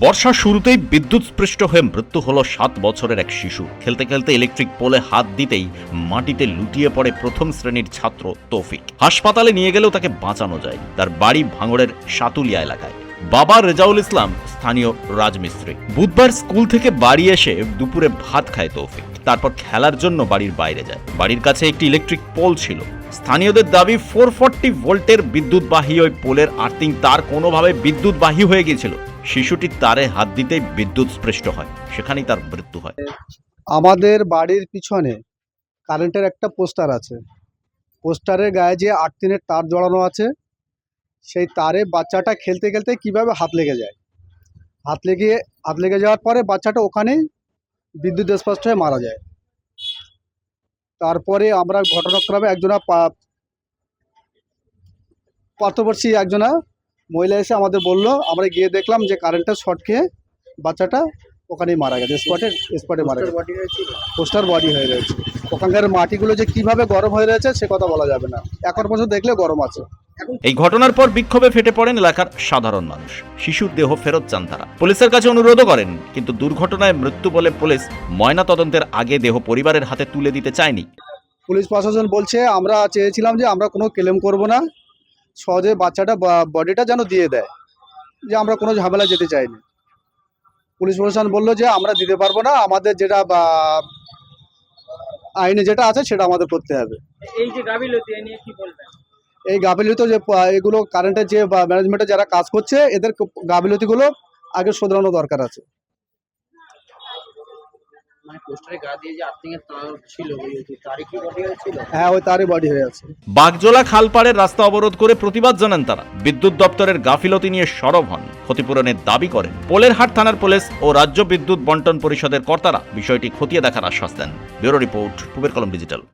বর্ষার শুরুতেই বিদ্যুৎস্পৃষ্ট হয়ে মৃত্যু হলো 7 বছরের এক শিশু। খেলতে খেলতে ইলেকট্রিক পোলে হাত দিতেই মাটিতে লুটিয়ে পড়ে প্রথম শ্রেণীর ছাত্র তৌফিক। হাসপাতালে নিয়ে গেলেও তাকে বাঁচানো যায়। তার বাড়ি ভাঙড়ের সাতুলিয়া এলাকায়। বাবা রেজাউল ইসলাম স্থানীয় রাজমিস্ত্রি। বুধবার স্কুল থেকে বাড়ি এসে দুপুরে ভাত খায় তৌফিক। তারপর খেলার জন্য বাড়ির বাইরে যায়। বাড়ির কাছে একটি ইলেকট্রিক পোল ছিল। স্থানীয়দের দাবি 440 ভোল্টের বিদ্যুৎবাহী ওই পোলের আর্থিং তার কোনোভাবে বিদ্যুৎবাহী হয়ে গিয়েছিল। শিশুটির তারে হাত দিতেই বিদ্যুৎ স্পৃষ্ট হয়, সেখানেই তার মৃত্যু হয়। আমাদের বাড়ির পিছনে কারেন্টের একটা পোস্টার আছে। পোস্টারের গায়ে যে আর্থিনের তার জড়ানো আছে, সেই তারে বাচ্চাটা খেলতে খেলতে কিভাবে হাত লেগে যাওয়ার পরে বাচ্চাটা ওখানেই বিদ্যুৎ স্পষ্ট হয়ে মারা যায়। তারপরে আমরা ঘটনাক্রমে একজনা পার্শ্ববর্তী একজনা মহিলা এসে আমাদের বললো, আমরা গিয়ে দেখলাম যে কারেন্টের শর্ট খেয়ে বাচ্চাটা ওখানেই মারা গেছে, স্পটে মারা গেছে। পোস্টার বডি হয়ে রয়েছে। ওখানকার মাটিগুলো যে কিভাবে গরম হয়ে রয়েছে সে কথা বলা যাবে না, এখন পর্যন্ত দেখলে গরম আছে। এই ঘটনার পর বিক্ষোভে ফেটে পড়েন এলাকার সাধারণ মানুষ। শিশুর দেহ ফেরত চান তারা। পুলিশের কাছে অনুরোধও করেন, কিন্তু দুর্ঘটনায় মৃত্যু বলে পুলিশ ময়না তদন্তের আগে দেহ পরিবারের হাতে তুলে দিতে চায়নি। পুলিশ প্রশাসন বলছে, আমরা চেয়েছিলাম যে আমরা কোনো ক্লেম করব না, সহজে বাচ্চাটা বডিটা যেন দিয়ে দেয়, যে আমরা কোনো ঝামেলা যেতে চাইনি। পুলিশ প্রশাসন বললো যে আমরা দিতে পারবো না, আমাদের যেটা আইনে যেটা আছে সেটা আমাদের করতে হবে। এই যে গাফিলতি এ নিয়ে কি বলবেন? এই গাফিলতি যে এগুলো কারেন্টের যে ম্যানেজমেন্টে যারা কাজ করছে, এদের গাফিলতিগুলো আগে শোধরানো দরকার আছে। মানে পোস্টারে গা দিয়ে যে আর্থিং এর তার ছিল, ওই তারই কি বডি হয়েছিল? হ্যাঁ, ওই তারই বডি হয়ে আছে। বাগজোলা খালপাড়ের রাস্তা অবরোধ করে প্রতিবাদ জানান তারা। বিদ্যুৎ দপ্তরের গাফিলতি নিয়ে সরব হন, ক্ষতিপূরণের দাবি করেন। পোলেরহাট থানার পুলিশ ও রাজ্য বিদ্যুৎ বন্টন পরিষদের কর্তারা বিষয়টি খতিয়ে দেখার আশ্বাস দেন। ব্যুরো রিপোর্ট, পূবের কলম ডিজিটাল।